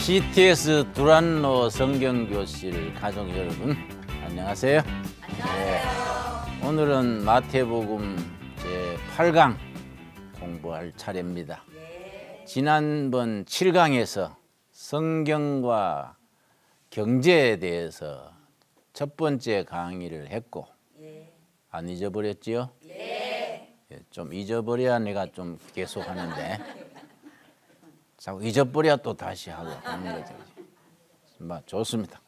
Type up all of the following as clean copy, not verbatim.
CTS 두란노 성경교실 가족 여러분, 안녕하세요. 안녕하세요. 오늘은 마태복음 제8강 공부할 차례입니다. 지난번 7강에서 성경과 경제에 대해서 첫 번째 강의를 했고, 안 잊어버렸지요? 좀 잊어버려야 내가 좀 계속 하는데 자꾸 잊어버려야 또 다시 하고 하는 거죠. 좋습니다.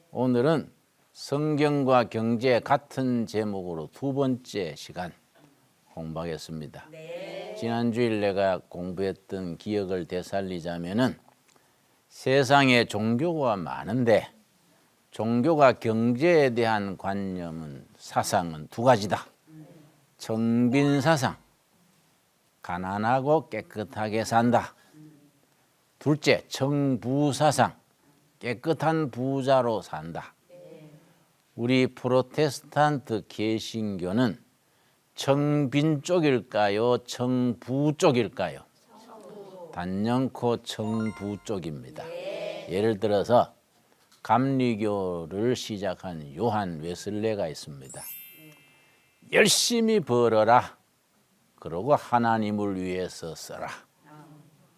오늘은 성경과 경제 같은 제목으로 두 번째 시간 공부하겠습니다. 지난주일 내가 공부했던 기억을 되살리자면은 세상에 종교가 많은데 종교가 경제에 대한 관념은 사상은 두 가지다. 정빈사상, 가난하고 깨끗하게 산다. 둘째, 정부사상, 깨끗한 부자로 산다. 우리 프로테스탄트 개신교는 정빈 쪽일까요? 정부 쪽일까요? 단연코 정부 쪽입니다. 예를 들어서 감리교를 시작한 요한 웨슬레가 있습니다. 열심히 벌어라. 그러고 하나님을 위해서 써라.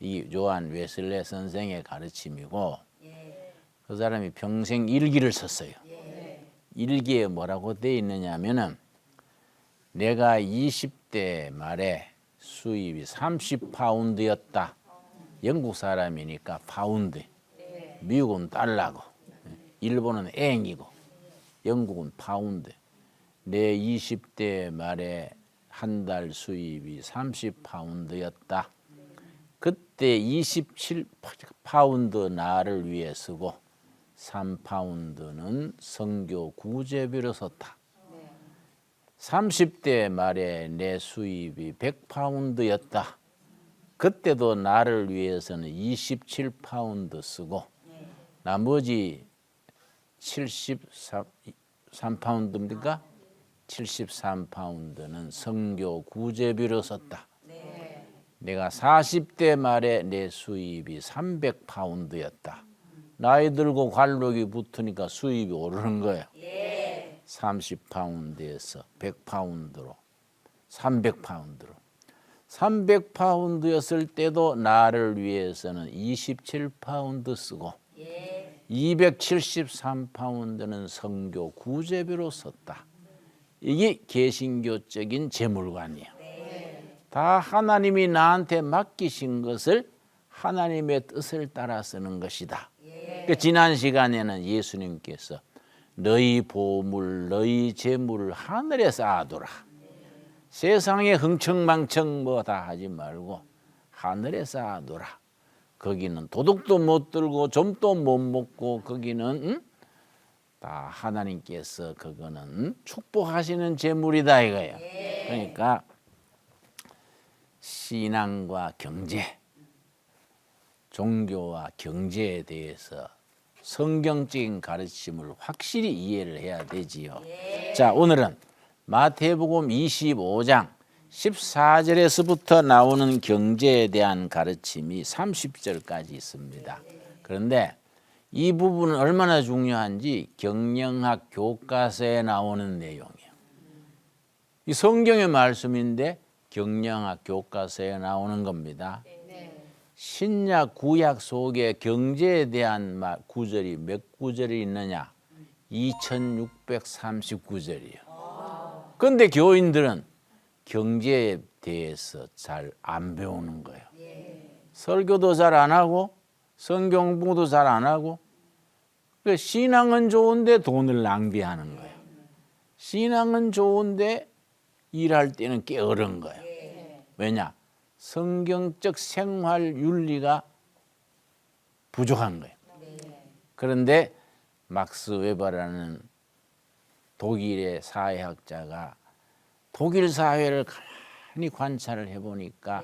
이 요한 웨슬레 선생의 가르침이고, 그 사람이 평생 일기를 썼어요. 일기에 뭐라고 되어 있느냐 하면은, 내가 20대 말에 수입이 30파운드였다. 영국 사람이니까 파운드, 미국은 달러고, 일본은 앵이고, 영국은 파운드. 내 20대 말에 한 달 수입이 30파운드였다. 그때 27파운드 나를 위해 쓰고 3파운드는 선교 구제비로 썼다. 30대 말에 내 수입이 100파운드였다. 그때도 나를 위해서는 27파운드 쓰고 나머지 73파운드입니까? 73파운드는 선교 구제비로 썼다. 내가 40대 말에 내 수입이 300파운드였다. 나이 들고 관록이 붙으니까 수입이 오르는 거예요. 30파운드에서 100파운드로, 300파운드로. 300파운드였을 때도 나를 위해서는 27파운드 쓰고 273파운드는 선교 구제비로 썼다. 이게 개신교적인 재물관이에요. 다 하나님이 나한테 맡기신 것을 하나님의 뜻을 따라 쓰는 것이다. 그러니까 지난 시간에는 예수님께서 너희 보물, 너희 재물을 하늘에 쌓아두라. 세상에 흥청망청 뭐 다 하지 말고 하늘에 쌓아두라. 거기는 도둑도 못 들고 좀도 못 먹고 거기는 다 하나님께서 그거는 축복하시는 재물이다 이거예요. 그러니까 신앙과 경제, 종교와 경제에 대해서 성경적인 가르침을 확실히 이해를 해야 되지요. 자, 오늘은 마태복음 25장 14절에서부터 나오는 경제에 대한 가르침이 30절까지 있습니다. 그런데 이 부분은 얼마나 중요한지 경영학 교과서에 나오는 내용이에요. 이 성경의 말씀인데 경영학 교과서에 나오는 겁니다. 신약 구약 속에 경제에 대한 구절이 몇 구절이 있느냐? 2639절이에요. 그런데 교인들은 경제에 대해서 잘 안 배우는 거예요. 설교도 잘 안 하고 성경 공부도 잘 안 하고, 신앙은 좋은데 돈을 낭비하는 거예요. 신앙은 좋은데 일할 때는 게으른 거예요. 왜냐? 성경적 생활 윤리가 부족한 거예요. 그런데 막스 웨버라는 독일의 사회학자가 독일 사회를 가만히 관찰을 해보니까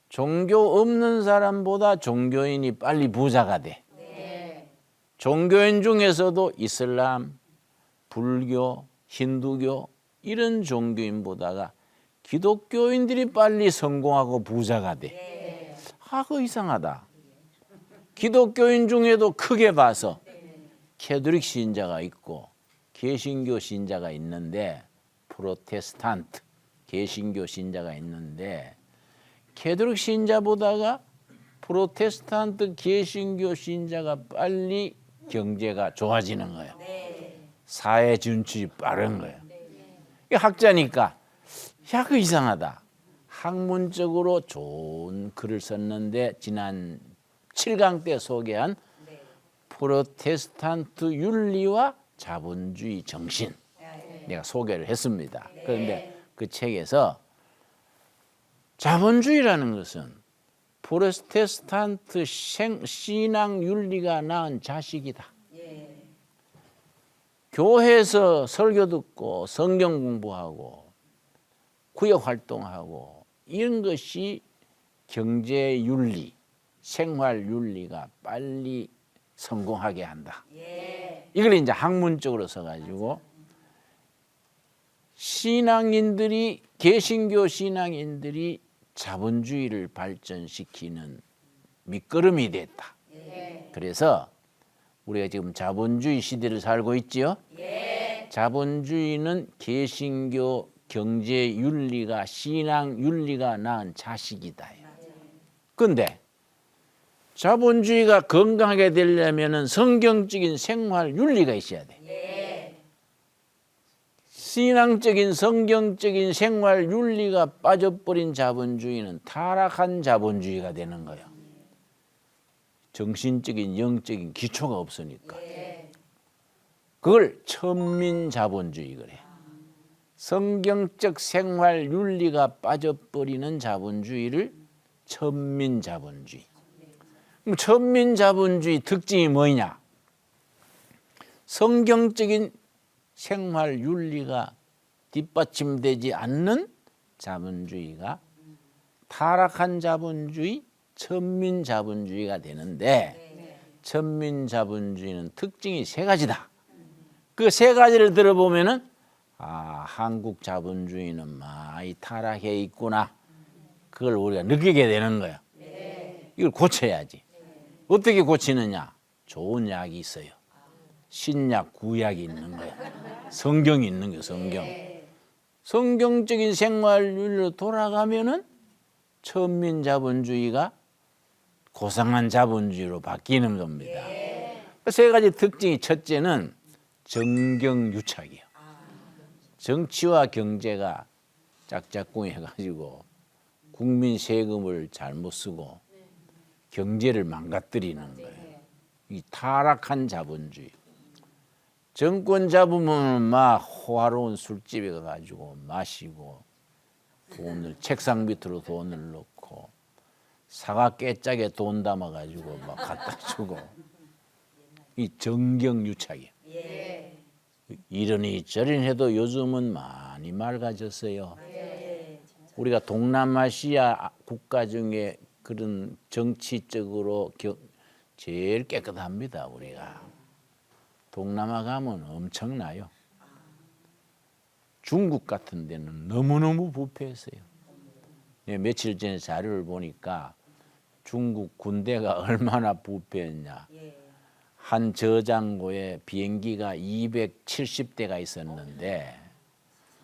종교 없는 사람보다 종교인이 빨리 부자가 돼. 종교인 중에서도 이슬람, 불교, 힌두교 이런 종교인보다가 기독교인들이 빨리 성공하고 부자가 돼. 그거 이상하다. 기독교인 중에도 크게 봐서 캐톨릭 신자가 있고 개신교 신자가 있는데 프로테스탄트 개신교 신자가 있는데 캐톨릭 신자보다가 프로테스탄트 개신교 신자가 빨리 경제가 좋아지는 거예요. 사회 진출이 빠른 거예요. 학자니까 야, 그 이상하다. 학문적으로 좋은 글을 썼는데 지난 7강 때 소개한 프로테스탄트 윤리와 자본주의 정신 내가 소개를 했습니다. 그런데 그 책에서 자본주의라는 것은 프로테스탄트 신앙 윤리가 낳은 자식이다. 교회에서 설교 듣고 성경 공부하고 구역 활동하고 이런 것이 경제 윤리, 생활 윤리가 빨리 성공하게 한다. 이걸 이제 학문적으로 써가지고 신앙인들이 개신교 신앙인들이 자본주의를 발전시키는 밑거름이 됐다. 그래서 우리가 지금 자본주의 시대를 살고 있지요. 자본주의는 개신교 경제 윤리가 신앙 윤리가 낳은 자식이다. 그런데 자본주의가 건강하게 되려면 성경적인 생활 윤리가 있어야 돼. 신앙적인 성경적인 생활 윤리가 빠져버린 자본주의는 타락한 자본주의가 되는 거예요. 정신적인 영적인 기초가 없으니까. 그걸 천민자본주의 그래. 성경적 생활 윤리가 빠져버리는 자본주의를 천민자본주의. 그럼 천민자본주의 특징이 뭐냐? 성경적인 생활 윤리가 뒷받침되지 않는 자본주의가 타락한 자본주의, 천민자본주의가 되는데 천민자본주의는 특징이 세 가지다. 그 세 가지를 들어보면은 한국 자본주의는 많이 타락해 있구나. 그걸 우리가 느끼게 되는 거야. 이걸 고쳐야지. 어떻게 고치느냐? 좋은 약이 있어요. 신약, 구약이 있는 거야. 성경이 있는 거야, 성경. 성경적인 생활윤리로 돌아가면은 천민자본주의가 고상한 자본주의로 바뀌는 겁니다. 세 가지 특징이 첫째는 정경유착이에요. 정치와 경제가 짝짝꿍이 해가지고 국민 세금을 잘못 쓰고 경제를 망가뜨리는 거예요. 이 타락한 자본주의. 정권 잡으면 막 호화로운 술집에 가가지고 마시고 돈을 책상 밑으로 돈을 넣고 사과 깨짝에 돈 담아가지고 막 갖다 주고 이 정경유착이에요. 이러니 저러니 해도 요즘은 많이 맑아졌어요. 우리가 동남아시아 국가 중에 그런 정치적으로 제일 깨끗합니다. 우리가 동남아 가면 엄청나요. 중국 같은 데는 너무너무 부패했어요. 며칠 전에 자료를 보니까 중국 군대가 얼마나 부패했냐. 한 저장고에 비행기가 270대가 있었는데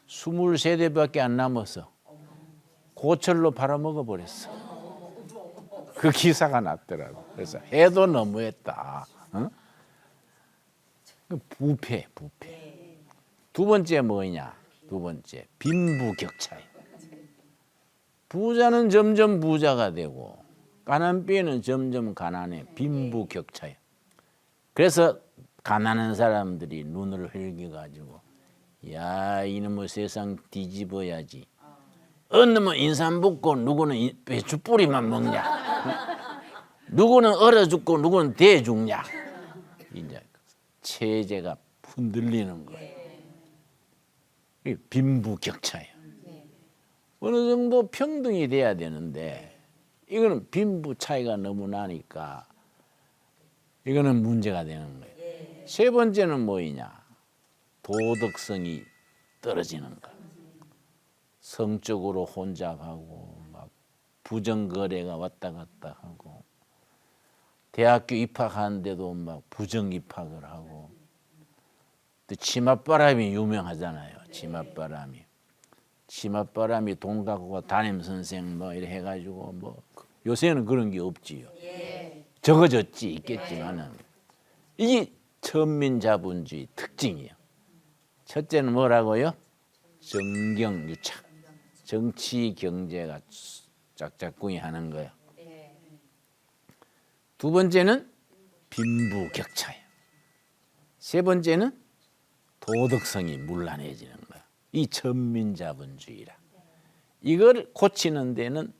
23대밖에 안 남았어. 고철로 팔아먹어 버렸어. 그 기사가 났더라고. 그래서 해도 너무했다. 어? 부패. 두 번째 뭐냐? 두 번째 빈부격차예요. 부자는 점점 부자가 되고 가난비는 점점 가난해. 빈부격차예요. 그래서 가난한 사람들이 눈을 흘겨가지고 야 이놈의 세상 뒤집어야지. 어느 놈은 인삼 붓고 누구는 배추 뿌리만 먹냐. 누구는 얼어 죽고 누구는 대 죽냐. 이제 체제가 흔들리는 거예요. 빈부격차예요. 어느 정도 평등이 돼야 되는데 이거는 빈부 차이가 너무 나니까 이거는 문제가 되는 거예요. 세 번째는 뭐이냐? 도덕성이 떨어지는 거. 성적으로 혼잡하고 막 부정거래가 왔다 갔다 하고 대학교 입학하는데도 막 부정 입학을 하고, 또 치맛바람이 유명하잖아요. 치맛바람이 돈 갖고 담임 선생 뭐 이래 해가지고 뭐 요새는 그런 게 없지요. 적어졌지 있겠지만은 이게 천민자본주의 특징이에요. 첫째는 뭐라고요? 정경유착, 정치 경제가 짝짝꿍이 하는 거예요. 두 번째는 빈부격차예요. 세 번째는 도덕성이 문란해지는 거예요. 이 천민자본주의라. 이걸 고치는 데는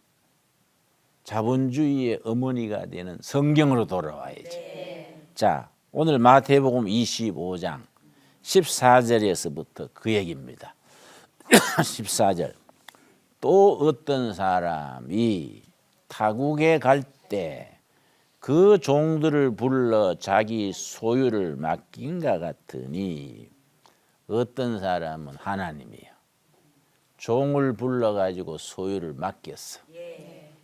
자본주의의 어머니가 되는 성경으로 돌아와야지. 자, 오늘 마태복음 25장 14절에서부터 그 얘기입니다. 14절. 또 어떤 사람이 타국에 갈 때 그 종들을 불러 자기 소유를 맡긴가 같으니, 어떤 사람은 하나님이에요. 종을 불러가지고 소유를 맡겼어.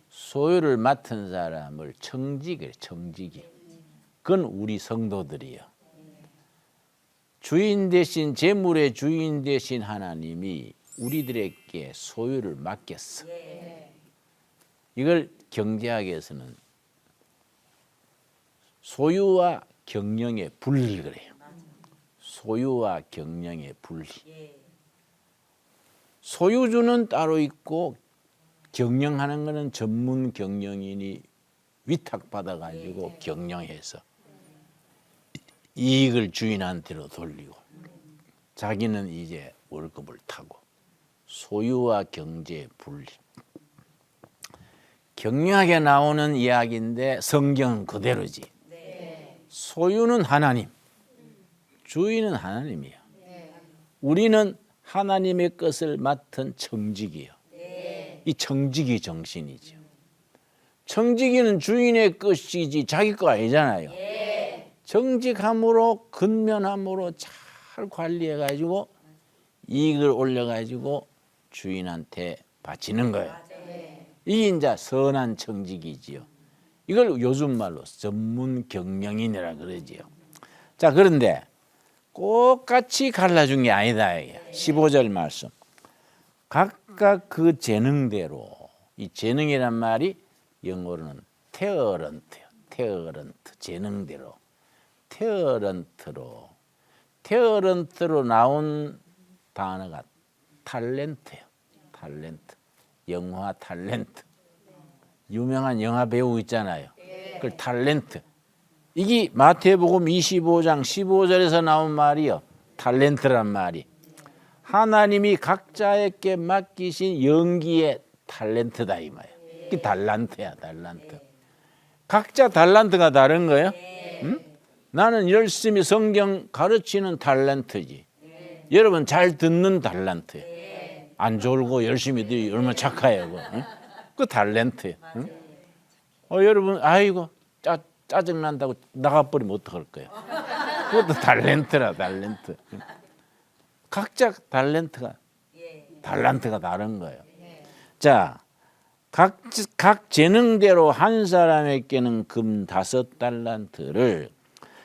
소유를 맡은 사람을 청지기, 청지기. 그건 우리 성도들이에요. 주인 대신, 재물의 주인 대신 하나님이 우리들에게 소유를 맡겼어. 이걸 경제학에서는 소유와 경영의 분리 그래요. 소유와 경영의 분리. 소유주는 따로 있고 경영하는 거는 전문 경영인이 위탁받아 가지고 경영해서 이익을 주인한테로 돌리고 자기는 이제 월급을 타고. 소유와 경제의 분리. 경영학에 나오는 이야기인데 성경은 그대로지. 소유는 하나님, 주인은 하나님이에요. 우리는 하나님의 것을 맡은 청지기예요. 이 청지기 정신이죠. 청지기는 주인의 것이지 자기 거 아니잖아요. 정직함으로 근면함으로 잘 관리해가지고 이익을 올려가지고 주인한테 바치는 거예요. 이게 이제 선한 청지기지요. 이걸 요즘 말로 전문 경영인이라 그러지요. 자, 그런데 꼭 같이 갈라준 게 아니다. 15절 말씀. 각각 그 재능대로, 이 재능이란 말이 영어로는 태어런트예요. 태어런트, 재능대로. 태어런트로 나온 단어가 탤런트예요. 탤런트. 영화 탤런트. 유명한 영화 배우 있잖아요. 그 탤런트. 이게 마태복음 25장 15절에서 나온 말이요. 탤런트란 말이. 하나님이 각자에게 맡기신 연기의 탤런트다 이 말이에요. 이게 달란트야, 달란트. 각자 달란트가 다른 거예요. 응? 나는 열심히 성경 가르치는 달란트지. 여러분 잘 듣는 달란트예요. 안 졸고 열심히 들이 얼마나 착해요. 응? 그 달란트예요. 응? 여러분 아이고 짜증 난다고 나가버리면 어떡할 거예요. 그것도 달란트라, 달란트. 각자 달란트가 다른 거예요. 자, 각 재능대로 한 사람에게는 금 5달란트를,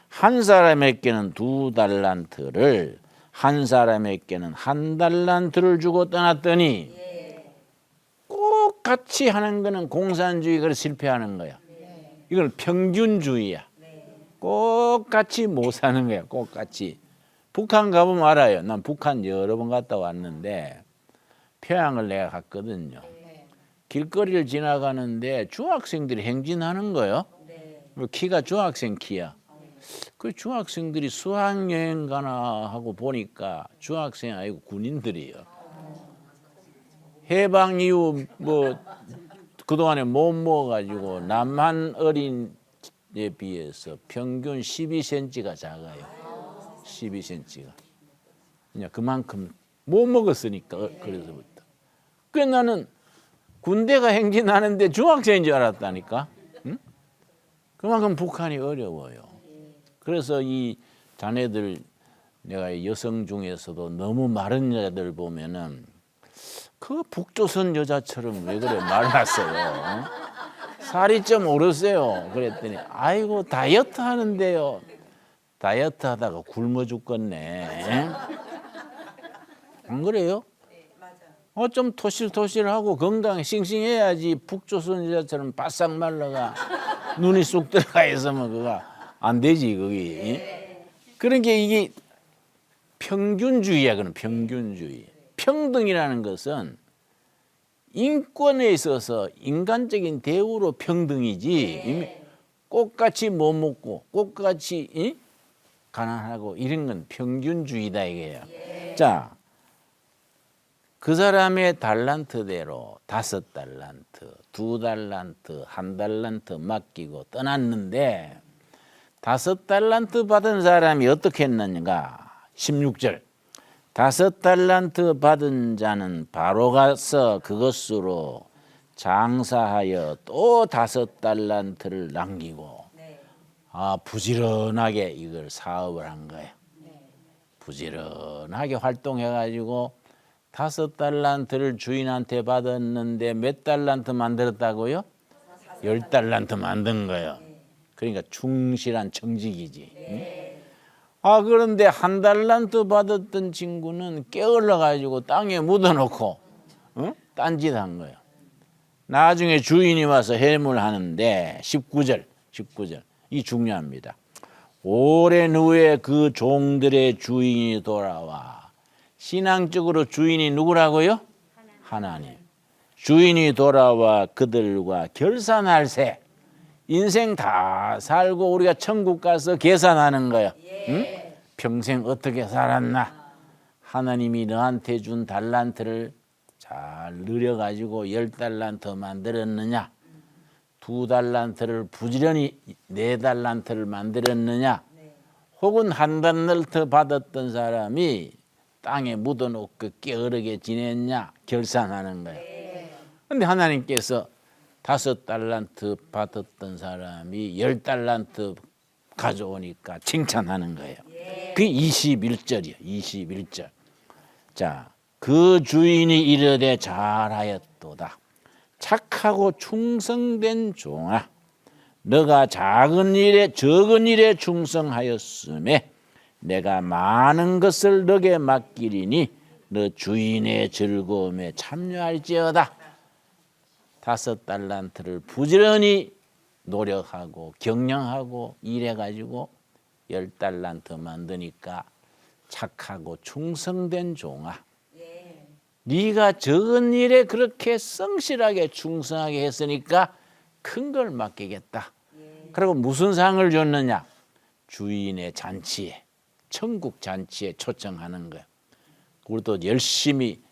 한 사람에게는 2달란트를, 한 사람에게는 1달란트를 주고 떠났더니, 꼭 같이 하는 거는 공산주의가 실패하는 거야. 이건 평균주의야. 꼭 같이 못 사는 거야. 꼭 같이. 북한 가보면 알아요. 난 북한 여러 번 갔다 왔는데 평양을 내가 갔거든요. 길거리를 지나가는데 중학생들이 행진하는 거예요. 키가 중학생 키야. 그 중학생들이 수학여행 가나 하고 보니까 중학생 아니고 군인들이에요. 해방 이후 뭐 그동안에 못 먹어가지고 남한 어린에 비해서 평균 12cm가 작아요. 12cm가. 그냥 그만큼 못 먹었으니까 그래서부터. 그래서 나는 군대가 행진하는데 중학생인 줄 알았다니까. 응? 그만큼 북한이 어려워요. 그래서 이 자네들, 내가 여성 중에서도 너무 마른 여자들 보면은 그 북조선 여자처럼 왜 그래 말랐어요. 살이 좀 오르세요. 그랬더니 아이고 다이어트 하는데요. 다이어트 하다가 굶어 죽겠네. 안 그래요? 좀 토실토실하고 건강해 싱싱해야지 북조선여자처럼 바싹 말라가 눈이 쑥 들어가 있으면 그거 안 되지 거기. 그러니까 이게 평균주의야. 그는 평균주의. 평등이라는 것은 인권에 있어서 인간적인 대우로 평등이지 꽃같이 못 먹고 꽃같이 가난하고 이런 건 평균주의다 이거예요. 자, 그 사람의 달란트대로 5달란트, 2달란트, 1달란트 맡기고 떠났는데 5달란트 받은 사람이 어떻게 했느냐? 16절. 5달란트 받은 자는 바로 가서 그것으로 장사하여 또 5달란트를 남기고 부지런하게 이걸 사업을 한 거예요. 부지런하게 활동해가지고 5달란트를 주인한테 받았는데 몇 달란트 만들었다고요? 10달란트 만든 거예요. 그러니까 충실한 청직이지. 그런데 1달란트 받았던 친구는 깨어러 가지고 땅에 묻어놓고 딴짓한 거예요. 나중에 주인이 와서 해물하는데 19절 이 중요합니다. 오랜 후에 그 종들의 주인이 돌아와. 신앙적으로 주인이 누구라고요? 하나님. 주인이 돌아와 그들과 결산할세. 인생 다 살고 우리가 천국 가서 계산하는 거예요. 응? 평생 어떻게 살았나? 하나님이 너한테 준 달란트를 잘 늘여가지고 10달란트 만들었느냐? 2달란트를 부지런히 4달란트를 만들었느냐? 혹은 1달란트 받았던 사람이 땅에 묻어놓고 게으르게 지냈냐? 결산하는 거예요. 그런데 하나님께서 5달란트 받았던 사람이 10달란트 가져오니까 칭찬하는 거예요. 그게 21절이에요. 21절. 자, 그 주인이 이르되 잘하였도다. 착하고 충성된 종아, 너가 적은 일에 충성하였음에 내가 많은 것을 너게 맡기리니 너 주인의 즐거움에 참여할지어다. 5달란트를 부지런히 노력하고 경영하고 일해가지고 10달란트 만드니까 착하고 충성된 종아, 네가 적은 일에 그렇게 성실하게 충성하게 했으니까 큰 걸 맡기겠다. 그리고 무슨 상을 줬느냐? 주인의 잔치에, 천국 잔치에 초청하는 거야. 우리도 열심히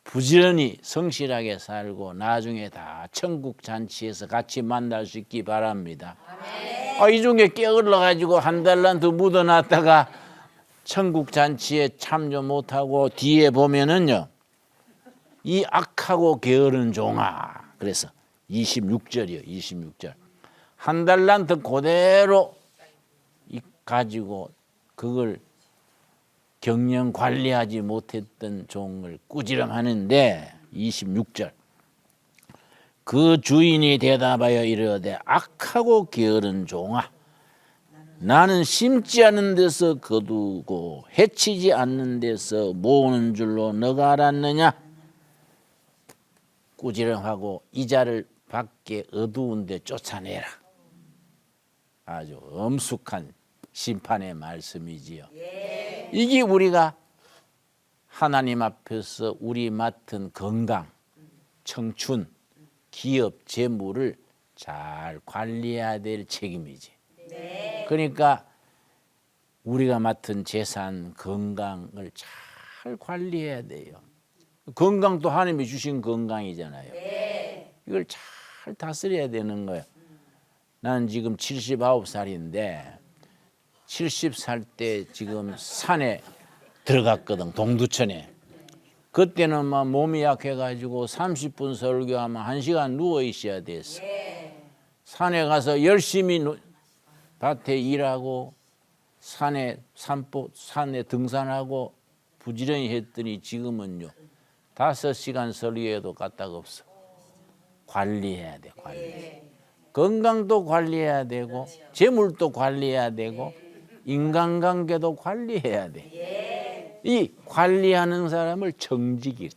부지런히 성실하게 살고 나중에 다 천국 잔치에서 같이 만날 수 있기 바랍니다. 이 중에 게을러 가지고 1달란트 묻어놨다가 천국 잔치에 참여 못하고 뒤에 보면은요, 이 악하고 게으른 종아. 그래서 26절이요. 26절. 1달란트 그대로 가지고 그걸 경영 관리하지 못했던 종을 꾸지람하는데 26절. 그 주인이 대답하여 이르되 악하고 게으른 종아, 나는 심지 않은 데서 거두고 해치지 않는 데서 모으는 줄로 너가 알았느냐? 꾸지람하고 이자를 밖에 어두운 데 쫓아내라. 아주 엄숙한 심판의 말씀이지요. 이게 우리가 하나님 앞에서 우리 맡은 건강, 청춘, 기업, 재물을 잘 관리해야 될 책임이지. 그러니까 우리가 맡은 재산, 건강을 잘 관리해야 돼요. 건강도 하나님이 주신 건강이잖아요. 이걸 잘 다스려야 되는 거예요. 나는 지금 79살인데 70살 때 지금 산에 들어갔거든. 동두천에. 그때는 막 몸이 약해가지고 30분 설교하면 1시간 누워 있어야 됐어. 산에 가서 열심히 밭에 일하고 산에 등산하고 부지런히 했더니 지금은요 5시간 설교해도 까딱 없어. 관리해야 돼. 관리. 건강도 관리해야 되고 재물도 관리해야 되고 인간관계도 관리해야 돼. 이 관리하는 사람을 정직이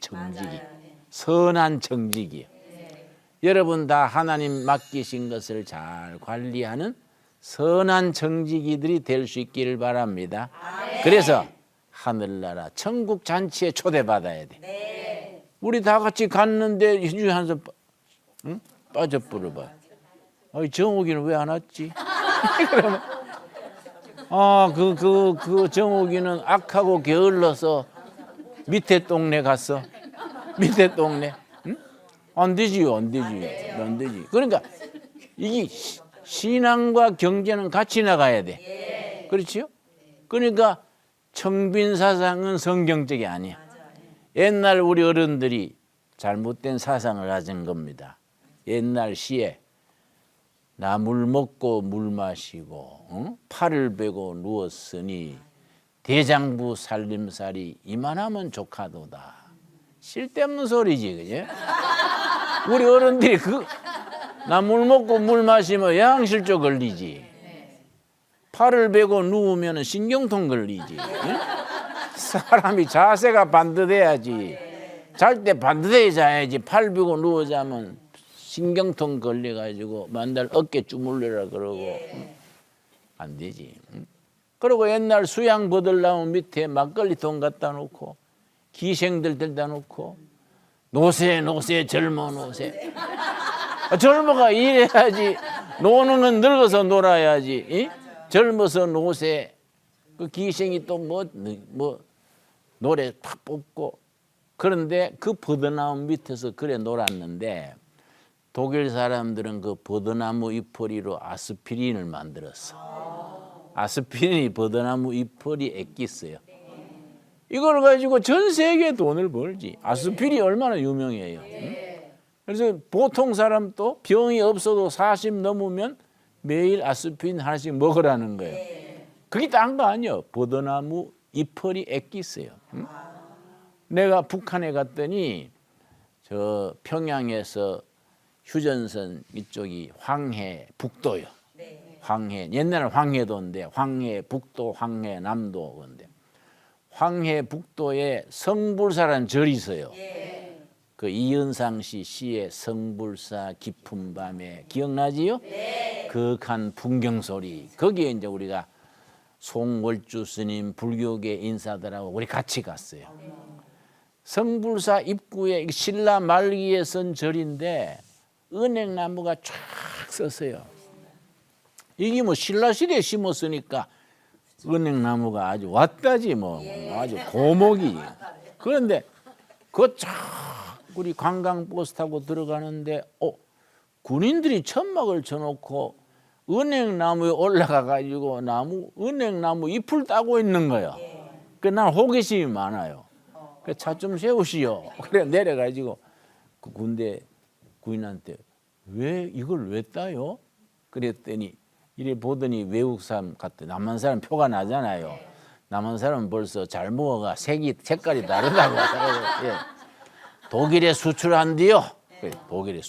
선한 정직이요. 여러분 다 하나님 맡기신 것을 잘 관리하는 선한 정직이들이 될 수 있기를 바랍니다. 그래서 하늘나라 천국 잔치에 초대받아야 돼. 우리 다 같이 갔는데 이주에 한서 빠져버려 봐. 정옥이는 왜 안 왔지? 그러면 그 정옥이는 악하고 게을러서 밑에 동네 갔어. 밑에 동네. 응? 안 되지요, 안 되지. 그러니까 이게 신앙과 경제는 같이 나가야 돼. 그렇지요? 그러니까 청빈 사상은 성경적이 아니야. 옛날 우리 어른들이 잘못된 사상을 가진 겁니다. 옛날 시에 나 물 먹고 물 마시고 팔을 베고 누웠으니 대장부 살림살이 이만하면 조카도다. 쓸데없는 소리지, 그지? 우리 어른들이 나 물 먹고 물 마시면 영양실조 걸리지. 팔을 베고 누우면 신경통 걸리지. 사람이 자세가 반듯해야지. 잘 때 반듯하게 자야지. 팔 베고 누워 자면 신경통 걸려가지고 만날 어깨 주물러라 그러고 안 되지. 그리고 옛날 수양 버들나무 밑에 막걸리통 갖다 놓고 기생들 들다 놓고 노세 젊어 노세. 젊어가 일해야지. 노는 건 늙어서 놀아야지. 젊어서 노세. 그 기생이 또 뭐 노래 팍 뽑고. 그런데 그 버드나무 밑에서 그래 놀았는데 독일 사람들은 그 버드나무 잎뿌리로 아스피린을 만들었어. 아스피린이 버드나무 잎뿌리 액기스예요. 이걸 가지고 전 세계에 돈을 벌지. 아스피린이 얼마나 유명해요. 그래서 보통 사람도 병이 없어도 40 넘으면 매일 아스피린 하나씩 먹으라는 거예요. 그게 딴 거 아니에요. 버드나무 잎뿌리 액기스예요. 내가 북한에 갔더니 저 평양에서 휴전선 이쪽이 황해 북도요. 황해 옛날에 황해도인데 황해 북도 황해 남도 그런데 황해 북도에 성불사라는 절이 있어요. 그 이은상 씨 시의 성불사 깊은 밤에 기억나지요? 그윽한 풍경 소리. 거기에 이제 우리가 송월주 스님 불교계 인사들하고 우리 같이 갔어요. 성불사 입구에 신라 말기에 선 절인데 은행나무가 쫙 섰어요. 이게 뭐 신라 시대에 심었으니까 은행나무가 아주 왔다지 뭐 아주 고목이. 그런데 그 쫙 우리 관광버스 타고 들어가는데 군인들이 천막을 쳐놓고 은행나무에 올라가 가지고 은행나무 잎을 따고 있는 거예요. 그 난 호기심이 많아요. 차 좀 세우시오. 그래 내려가지고 그 군대 군인한테 이걸 왜 따요? 그랬더니 이래 보더니 외국 사람 같아. 남한 사람 표가 나잖아요. 남한 사람은 벌써 잘 먹어가 색깔이 다르다고 하더라고요. 예. 독일에 수출한디요. 독일에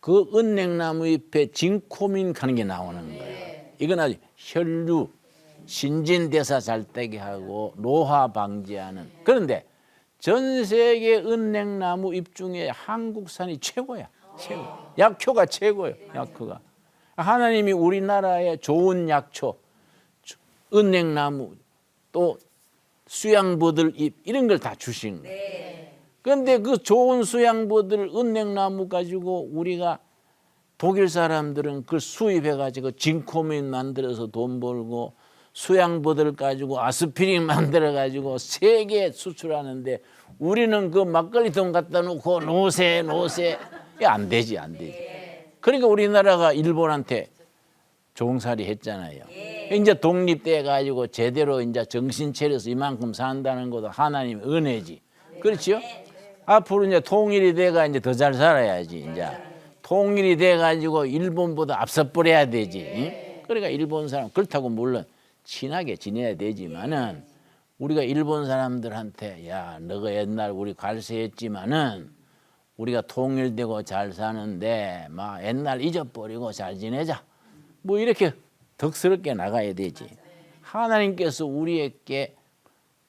그 은행나무 잎에 진코민 하는 게 나오는 거예요. 이건 아주 혈류 신진대사 잘 되게 하고 노화 방지하는. 그런데 전 세계 은행나무 잎 중에 한국산이 최고야. 최고. 약효가 최고예요. 약효가. 하나님이 우리나라에 좋은 약초, 은행나무, 또 수양버들 잎 이런 걸 다 주신 거예요. 그런데 그 좋은 수양버들 은행나무 가지고 우리가 독일 사람들은 그걸 수입해가지고 진코민 만들어서 돈 벌고 수양버들 가지고 아스피린 만들어가지고 세계 수출하는데 우리는 그 막걸리통 갖다 놓고 노세 안 되지. 그러니까 우리나라가 일본한테 종살이 했잖아요. 이제 독립돼 가지고 제대로 이제 정신 차려서 이만큼 산다는 것도 하나님의 은혜지. 그렇죠? 앞으로 이제 통일이 돼가 이제 더 잘 살아야지. 이제 통일이 돼 가지고 일본보다 앞서 버려야 되지. 그러니까 일본 사람 그렇다고 물론 친하게 지내야 되지만은 우리가 일본 사람들한테 야 너가 옛날 우리 갈세했지만은 우리가 통일되고 잘 사는데 막 옛날 잊어버리고 잘 지내자. 뭐 이렇게 덕스럽게 나가야 되지. 하나님께서 우리에게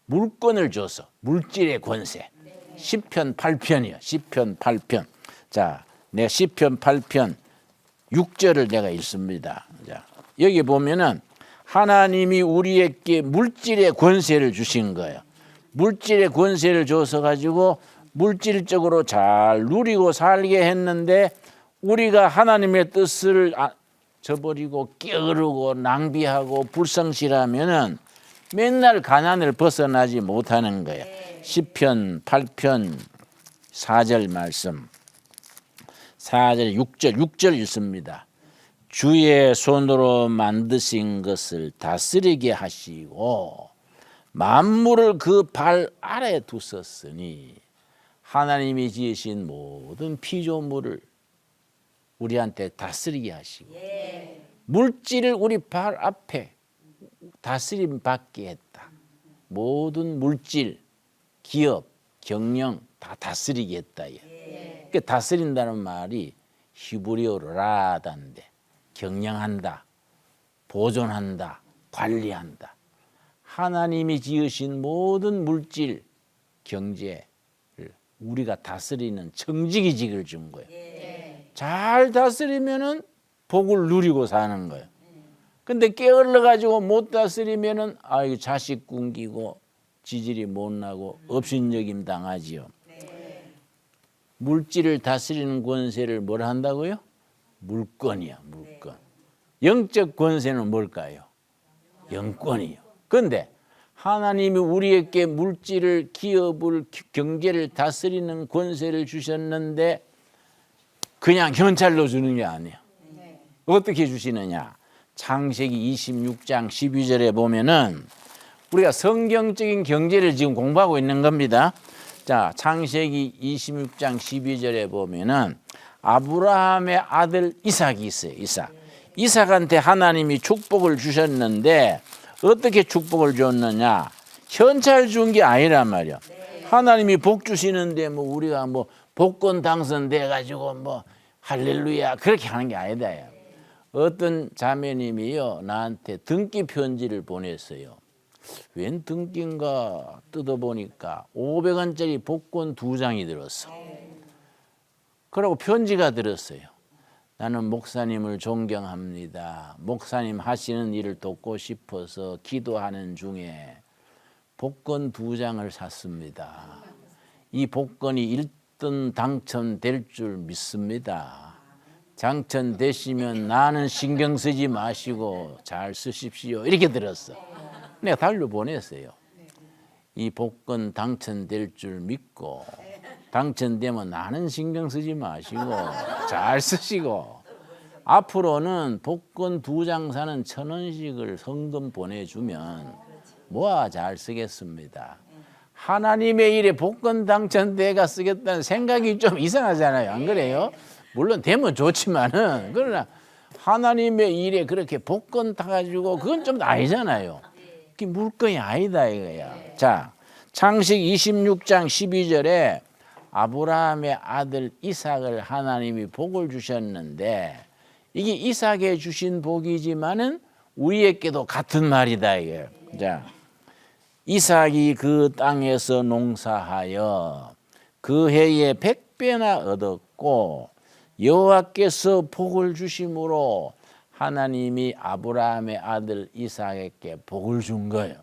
물권을 줘서 물질의 권세. 시편 8편이요. 시편 8편. 자, 내가 시편 8편 6절을 내가 읽습니다. 자, 여기 보면은 하나님이 우리에게 물질의 권세를 주신 거예요. 물질의 권세를 줘서 가지고 물질적으로 잘 누리고 살게 했는데 우리가 하나님의 뜻을 저버리고 게으르고 낭비하고 불성실하면은 맨날 가난을 벗어나지 못하는 거예요. 시편 8편 4절 말씀. 4절 6절 읽습니다. 주의 손으로 만드신 것을 다스리게 하시고 만물을 그 발 아래 두셨으니 하나님이 지으신 모든 피조물을 우리한테 다스리게 하시고 물질을 우리 발 앞에 다스림 받게 했다. 모든 물질, 기업, 경영 다 다스리게 했다. 그 다스린다는 말이 히브리어로 라단데 경영한다, 보존한다, 관리한다. 하나님이 지으신 모든 물질, 경제를 우리가 다스리는 청지기직을 준 거예요. 잘 다스리면은 복을 누리고 사는 거예요. 근데 게을러 가지고 못 다스리면은 이거 자식 굶기고 지질이 못 나고 업신여김 당하지요. 물질을 다스리는 권세를 뭘 한다고요? 물권이야, 물권. 영적 권세는 뭘까요? 영권이요. 그런데 하나님이 우리에게 물질을, 기업을, 경제를 다스리는 권세를 주셨는데 그냥 현찰로 주는 게 아니에요. 어떻게 주시느냐? 창세기 26장 12절에 보면은 우리가 성경적인 경제를 지금 공부하고 있는 겁니다. 자, 창세기 26장 12절에 보면은 아브라함의 아들 이삭이 있어요. 이삭한테 하나님이 축복을 주셨는데 어떻게 축복을 줬느냐? 현찰 준 게 아니란 말이야. 하나님이 복 주시는데 뭐 우리가 뭐 복권 당선돼 가지고 뭐 할렐루야 그렇게 하는 게 아니다. 어떤 자매님이요 나한테 등기 편지를 보냈어요. 웬 등기인가 뜯어보니까 500원짜리 복권 2장이 들었어. 그러고 편지가 들었어요. 나는 목사님을 존경합니다. 목사님 하시는 일을 돕고 싶어서 기도하는 중에 복권 2장을 샀습니다. 이 복권이 1등 당첨될 줄 믿습니다. 당첨되시면 나는 신경 쓰지 마시고 잘 쓰십시오. 이렇게 들었어. 내가 달로 보냈어요. 이 복권 당첨될 줄 믿고 당첨되면 나는 신경 쓰지 마시고 잘 쓰시고 앞으로는 복권 2장 사는 1,000원씩을 성금 보내주면 모아 잘 쓰겠습니다. 하나님의 일에 복권 당첨돼가 쓰겠다는 생각이 좀 이상하잖아요. 안 그래요? 물론 되면 좋지만은 그러나 하나님의 일에 그렇게 복권 타가지고 그건 좀 아니잖아요. 그게 물건이 아니다 이거야. 자, 창세기 26장 12절에 아브라함의 아들 이삭을 하나님이 복을 주셨는데 이게 이삭에 주신 복이지만은 우리에게도 같은 말이다 이게. 자, 이삭이 그 땅에서 농사하여 그 해에 100배나 얻었고 여호와께서 복을 주심으로 하나님이 아브라함의 아들 이삭에게 복을 준 거예요.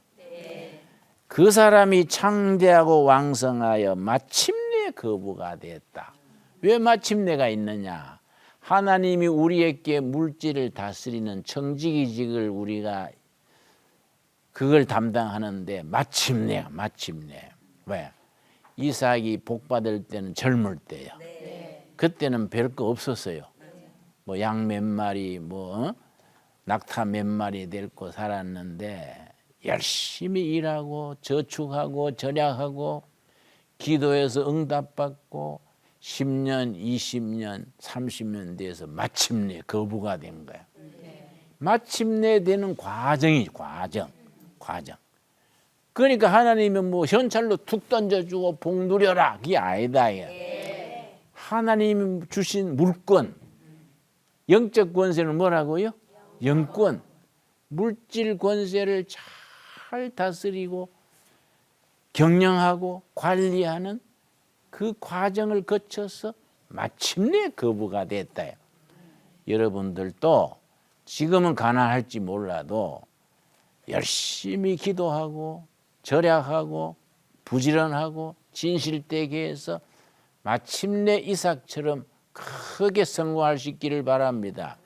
그 사람이 창대하고 왕성하여 마침내 거부가 됐다. 왜 마침내가 있느냐? 하나님이 우리에게 물질을 다스리는 청지기직을 우리가 그걸 담당하는데 마침내. 왜? 이삭이 복 받을 때는 젊을 때요. 그때는 별거 없었어요. 뭐 양 몇 마리, 낙타 몇 마리 데리고 살았는데 열심히 일하고 저축하고 절약하고 기도해서 응답받고 10년, 20년, 30년 돼서 마침내 거부가 된 거야. 마침내 되는 과정이지, 과정. 그러니까 하나님은 뭐 현찰로 툭 던져주고 복 누려라 그게 아니다. 하나님이 주신 물권, 영적 권세는 뭐라고요? 영권. 물질 권세를 잘 다스리고 경영하고 관리하는 그 과정을 거쳐서 마침내 거부가 됐다. 여러분들도 지금은 가난할지 몰라도 열심히 기도하고 절약하고 부지런하고 진실되게 해서 마침내 이삭처럼 크게 성공할 수 있기를 바랍니다.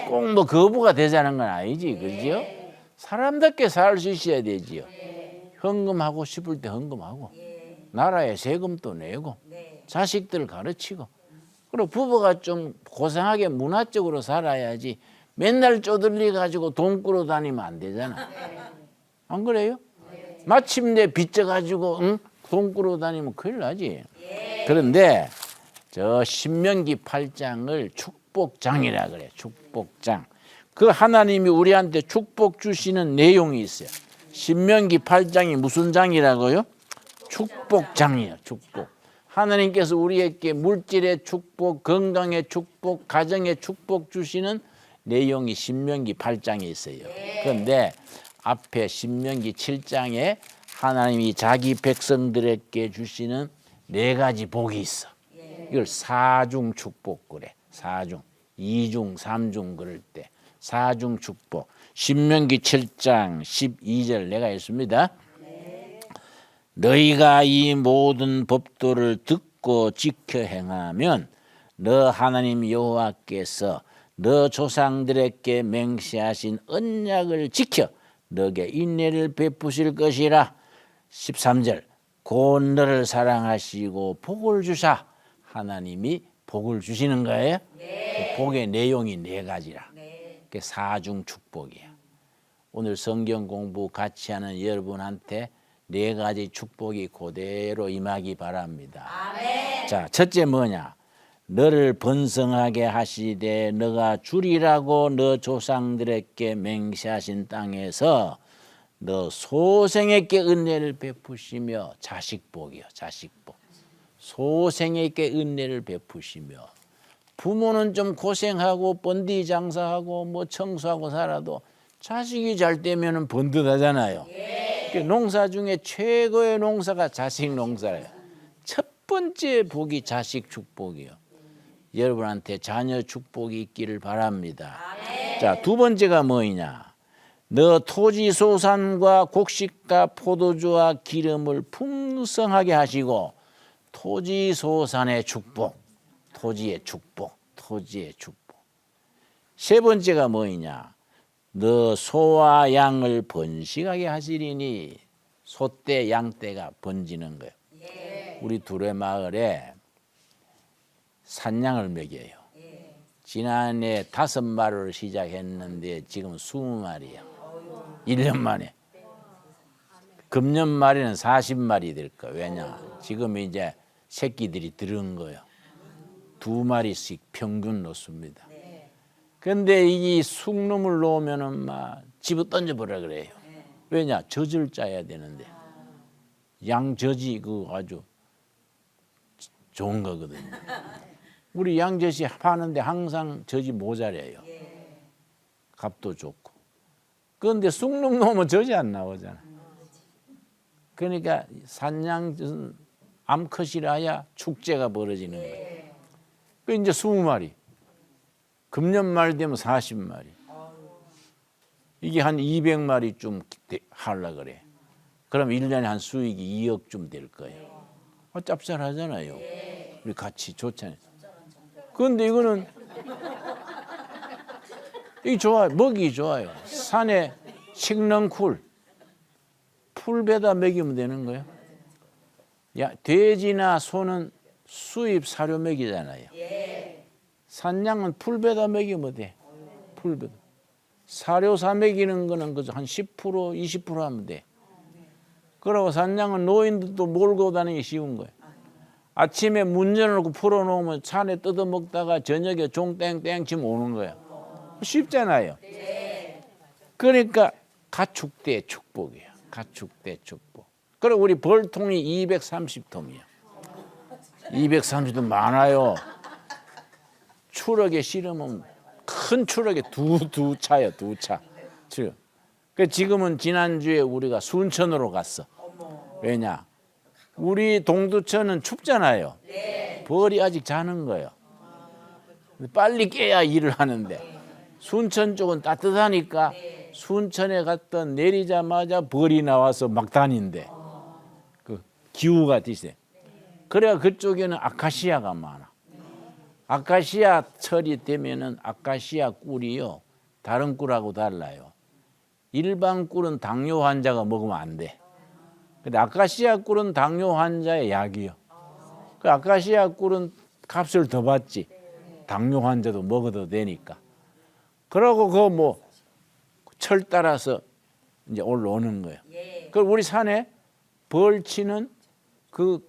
꼭 거부가 되자는 건 아니지, 그죠? 사람답게 살 수 있어야 되지요. 헌금하고 싶을 때 헌금하고, 나라에 세금도 내고, 자식들 가르치고, 그리고 부부가 좀 고상하게 문화적으로 살아야지 맨날 쪼들리 가지고 돈 꾸러 다니면 안 되잖아. 안 그래요? 마침내 빚져 가지고 돈 꾸러 다니면 큰일 나지. 그런데 저 신명기 8장을 축복장이라 그래. 축복장. 그 하나님이 우리한테 축복 주시는 내용이 있어요. 신명기 8장이 무슨 장이라고요? 축복장이에요. 축복. 하나님께서 우리에게 물질의 축복, 건강의 축복, 가정의 축복 주시는 내용이 신명기 8장에 있어요. 그런데 앞에 신명기 7장에 하나님이 자기 백성들에게 주시는 4가지 복이 있어. 이걸 사중 축복 그래. 사중. 2중, 3중 그럴 때. 사중 축복. 신명기 7장 12절 내가 읽습니다. 너희가 이 모든 법도를 듣고 지켜 행하면 너 하나님 여호와께서 너 조상들에게 맹세하신 언약을 지켜 너에게 인내를 베푸실 것이라. 13절 곧 너를 사랑하시고 복을 주사. 하나님이 복을 주시는 거예요. 그 복의 내용이 4가지라. 그게 사중 축복이야. 오늘 성경 공부 같이 하는 여러분한테 4가지 축복이 그대로 임하기 바랍니다. 아멘. 자, 첫째 뭐냐? 너를 번성하게 하시되 너가 주리라고 너 조상들에게 맹세하신 땅에서 너 소생에게 은혜를 베푸시며 자식복이요. 자식복. 소생에게 은혜를 베푸시며 부모는 좀 고생하고 번디 장사하고 뭐 청소하고 살아도 자식이 잘 되면 번듯하잖아요. 농사 중에 최고의 농사가 자식 농사예요. 첫 번째 복이 자식 축복이요. 여러분한테 자녀 축복이 있기를 바랍니다. 자, 2번째가 뭐냐? 너 토지 소산과 곡식과 포도주와 기름을 풍성하게 하시고 토지 소산의 축복, 토지의 축복, 토지의 축복. 3번째가 뭐냐? 너 소와 양을 번식하게 하시리니 소떼 양떼가 번지는 거예요. 우리 두레마을에 산양을 먹여요. 지난해 5마리를 시작했는데 지금 20마리야. 1년 만에. 금년 말에는 40마리 될 거예요. 왜냐? 지금 이제 새끼들이 들은 거예요. 2마리씩 평균 놓습니다. 그런데 이 쑥놈을 놓으면은 막 집어 던져버려 그래요. 왜냐? 젖을 짜야 되는데 양젖이 그 아주 좋은 거거든요. 우리 양젖이 파는데 항상 젖이 모자라요. 값도 좋고. 그런데 쑥놈 놓으면 젖이 안 나오잖아. 그러니까 산양 암컷이라야 축제가 벌어지는 거예요. 그 이제 20마리. 금년 말 되면 40마리. 이게 한 200마리쯤 하려고 그래. 그럼 1년에 한 수익이 2억쯤 될 거예요. 짭짤하잖아요. 우리 같이 좋잖아요. 그런데 이거는 이게 좋아요. 먹이 좋아요. 산에 식렁쿨 풀베다 먹이면 되는 거예요. 야, 돼지나 소는 수입 사료 먹이잖아요. 산양은 풀베다 먹이면 돼. 풀베다. 사료 사 먹이는 거는 그저 한 10% 20% 하면 돼. 그러고 산양은 노인들도 몰고 다니기 쉬운 거예요. 아침에 문 열어놓고 풀어놓으면 산에 뜯어먹다가 저녁에 종 땡땡 치면 오는 거예요. 쉽잖아요. 그러니까 가축대 축복이에요. 가축대 축복. 그리고 우리 벌통이 230통이에요. 230도 많아요. 추럭에 실으면 큰 추럭에 두 차요, 두 차. 그 지금은 지난주에 우리가 순천으로 갔어. 왜냐? 우리 동두천은 춥잖아요. 벌이 아직 자는 거예요. 빨리 깨야 일을 하는데 순천 쪽은 따뜻하니까 순천에 갔던 내리자마자 벌이 나와서 막 다닌대. 그 기후가 뒤세. 그래야 그쪽에는 아카시아가 많아. 아카시아 철이 되면은 아카시아 꿀이요 다른 꿀하고 달라요. 일반 꿀은 당뇨 환자가 먹으면 안 돼. 근데 아카시아 꿀은 당뇨 환자의 약이요. 그 아카시아 꿀은 값을 더 받지. 당뇨 환자도 먹어도 되니까. 그러고 그 뭐 철 따라서 이제 올라오는 거예요. 그 우리 산에 벌치는 그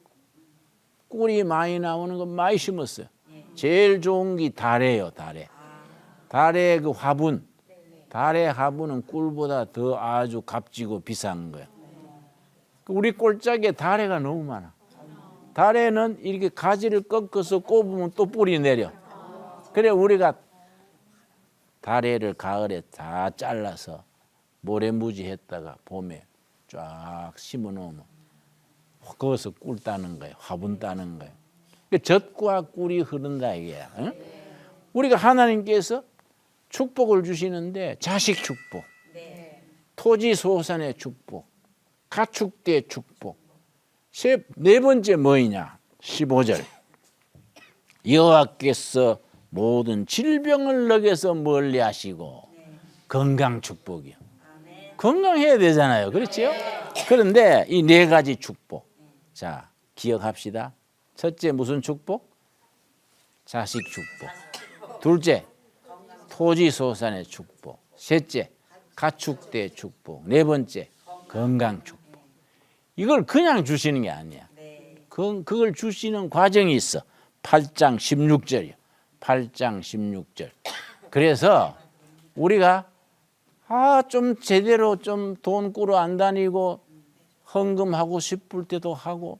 꿀이 많이 나오는 거 많이 심었어요. 제일 좋은 게 다래요, 다래. 다래 그 화분. 다래 화분은 꿀보다 더 아주 값지고 비싼 거예요. 우리 꼴짝에 다래가 너무 많아. 다래는 이렇게 가지를 꺾어서 꼽으면 또 뿌리 내려. 그래 우리가 다래를 가을에 다 잘라서 모래무지했다가 봄에 쫙 심어 놓으면 거기서 꿀 따는 거예요. 화분 따는 거예요. 젖과 꿀이 흐른다 이게. 응? 우리가 하나님께서 축복을 주시는데 자식 축복, 토지 소산의 축복, 가축대 축복. 네 번째 뭐이냐? 15절. 여호와께서 모든 질병을 너게서 멀리하시고 건강 축복이요. 건강해야 되잖아요, 그렇지요? 그런데 이 네 가지 축복, 자 기억합시다. 첫째 무슨 축복? 자식 축복. 둘째 토지 소산의 축복. 셋째 가축대 축복. 네 번째 건강 축복. 이걸 그냥 주시는 게 아니야. 그걸 주시는 과정이 있어. 8장 16절이요. 8장 16절. 그래서 우리가 좀 제대로 좀 돈 꾸러 안 다니고 헌금하고 싶을 때도 하고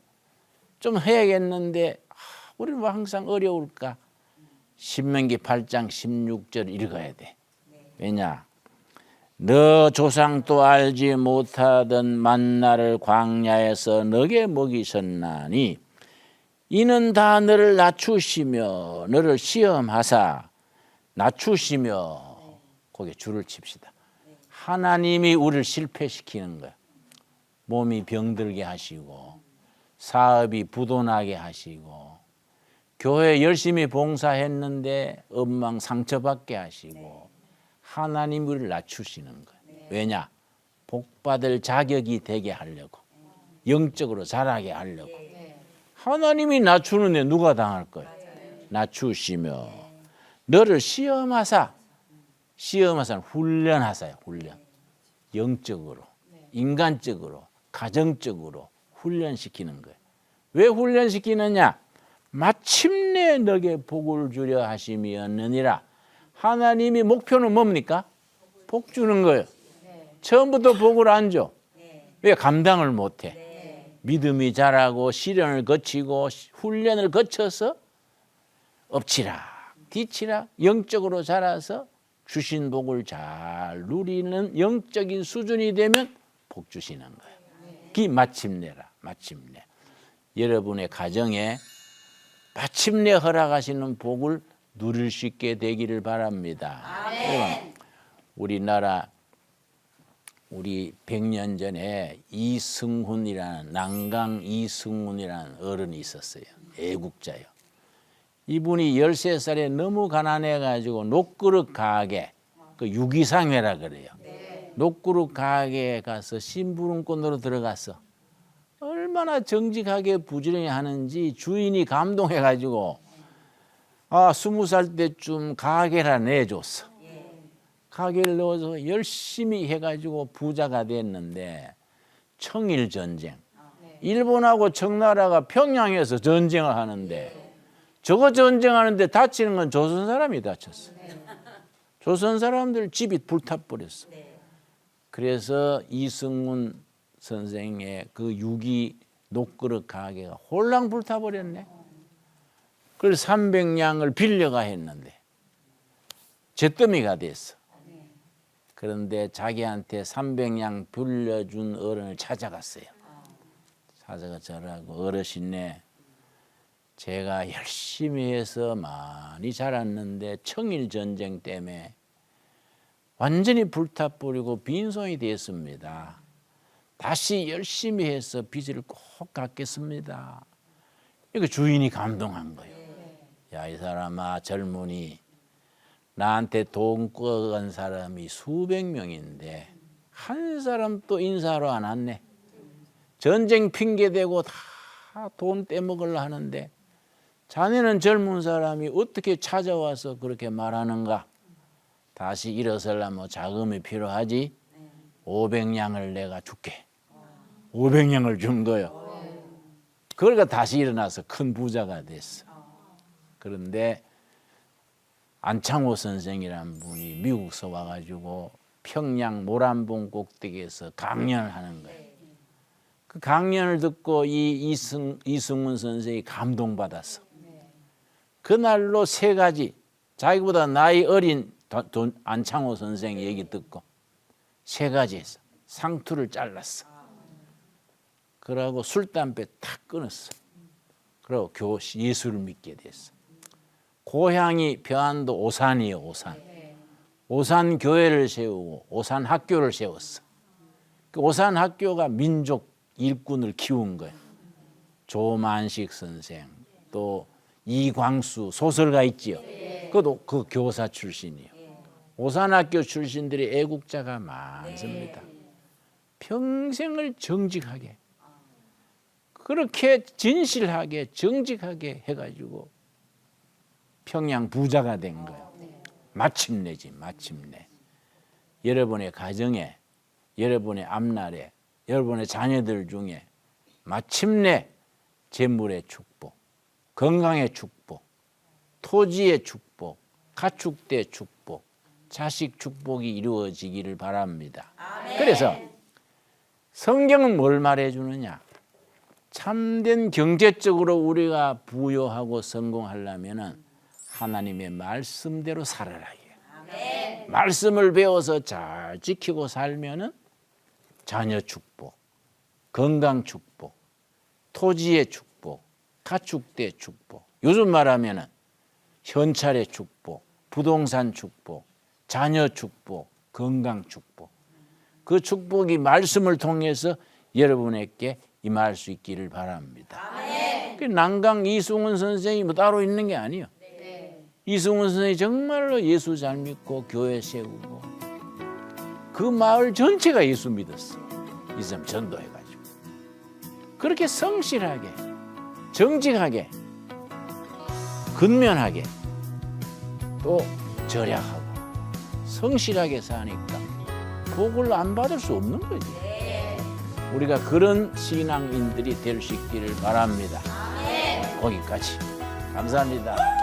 좀 해야겠는데 우리는 뭐 항상 어려울까? 신명기 8장 16절 읽어야 돼. 왜냐? 너 조상도 알지 못하던 만나를 광야에서 너게 먹이셨나니 이는 다 너를 낮추시며 너를 시험하사 낮추시며 거기에 줄을 칩시다. 하나님이 우리를 실패시키는 거야. 몸이 병들게 하시고 사업이 부도나게 하시고 교회 열심히 봉사했는데 엉망 상처받게 하시고 하나님 우리를 낮추시는 거예요. 왜냐? 복받을 자격이 되게 하려고 영적으로 자라게 하려고. 하나님이 낮추는데 누가 당할 거예요? 낮추시며 너를 시험하사. 시험하사는 훈련하사요. 훈련. 영적으로, 인간적으로, 가정적으로 훈련시키는 거예요. 왜 훈련시키느냐? 마침내 너게 복을 주려 하심이었느니라. 하나님이 목표는 뭡니까? 복 주는 거예요. 처음부터 복을 안 줘. 왜? 감당을 못해. 믿음이 자라고 시련을 거치고 훈련을 거쳐서 엎치락 뒤치락 영적으로 자라서 주신 복을 잘 누리는 영적인 수준이 되면 복 주시는 거예요. 그 마침내라. 마침내. 여러분의 가정에 마침내 허락하시는 복을 누릴 수 있게 되기를 바랍니다. 아멘. 우리나라 우리 100년 전에 이승훈이라는 난강 이승훈이라는 어른이 있었어요. 애국자요. 이분이 13살에 너무 가난해가지고 녹그릇 가게, 그 유기상회라 그래요. 녹그릇 가게에 가서 심부름꾼으로 들어갔어. 얼마나 정직하게 부지런히 하는지 주인이 감동해가지고 20살 때쯤 가게를 내줬어. 가게를 넣어서 열심히 해가지고 부자가 됐는데 청일전쟁. 일본하고 청나라가 평양에서 전쟁을 하는데 저거 전쟁하는데 다치는 건 조선 사람이 다쳤어. 조선 사람들 집이 불타버렸어. 그래서 이승훈 선생의 그 유기 녹그릇 가게가 홀랑 불타버렸네. 그걸 300냥을 빌려가 했는데 잿더미가 됐어. 그런데 자기한테 300냥 빌려준 어른을 찾아갔어요. 찾아가 저라고 어르신네, 제가 열심히 해서 많이 자랐는데 청일전쟁 때문에 완전히 불타버리고 빈손이 됐습니다. 다시 열심히 해서 빚을 꼭 갚겠습니다. 이거 주인이 감동한 거예요. 야, 이 사람아, 젊은이, 나한테 돈 꿔간 사람이 수백 명인데 한 사람도 인사로 안 왔네. 전쟁 핑계대고 다 돈 떼먹으려 하는데 자네는 젊은 사람이 어떻게 찾아와서 그렇게 말하는가? 다시 일어서려면 자금이 필요하지. 500냥을 내가 줄게. 500냥을 준 거예요. 그러니까 다시 일어나서 큰 부자가 됐어. 그런데 안창호 선생이라는 분이 미국서 와가지고 평양 모란봉 꼭대기에서 강연을 하는 거예요. 그 강연을 듣고 이승훈 선생이 감동받았어. 그날로 세 가지, 자기보다 나이 어린 안창호 선생 얘기 듣고 세 가지 했어. 상투를 잘랐어. 그러고 술, 담배 탁 끊었어. 그리고 예수를 믿게 됐어. 고향이 평안도 오산이에요. 오산. 오산 교회를 세우고 오산 학교를 세웠어. 그 오산 학교가 민족 일꾼을 키운 거예요. 조만식 선생, 또 이광수 소설가 있지요. 그것도 그 교사 출신이에요. 오산학교 출신들이 애국자가 많습니다. 평생을 정직하게, 그렇게 진실하게 정직하게 해가지고 평양 부자가 된 거예요. 마침내지, 마침내. 여러분의 가정에, 여러분의 앞날에, 여러분의 자녀들 중에 마침내 재물의 축복, 건강의 축복, 토지의 축복, 가축대 축복, 자식 축복이 이루어지기를 바랍니다. 그래서 성경은 뭘 말해주느냐? 참된 경제적으로 우리가 부유하고 성공하려면 하나님의 말씀대로 살아라. 말씀을 배워서 잘 지키고 살면은 자녀 축복, 건강 축복, 토지의 축복, 가축대 축복, 요즘 말하면은 현찰의 축복, 부동산 축복, 자녀 축복, 건강 축복. 그 축복이 말씀을 통해서 여러분에게 임할 수 있기를 바랍니다. 그 난강 이승훈 선생이 뭐 따로 있는 게 아니에요. 이승훈 선생이 정말로 예수 잘 믿고 교회 세우고 그 마을 전체가 예수 믿었어. 이 사람 전도해가지고. 그렇게 성실하게, 정직하게, 근면하게, 또 절약하고 성실하게 사니까 복을 안 받을 수 없는 거지. 우리가 그런 신앙인들이 될 수 있기를 바랍니다. 거기까지. 감사합니다.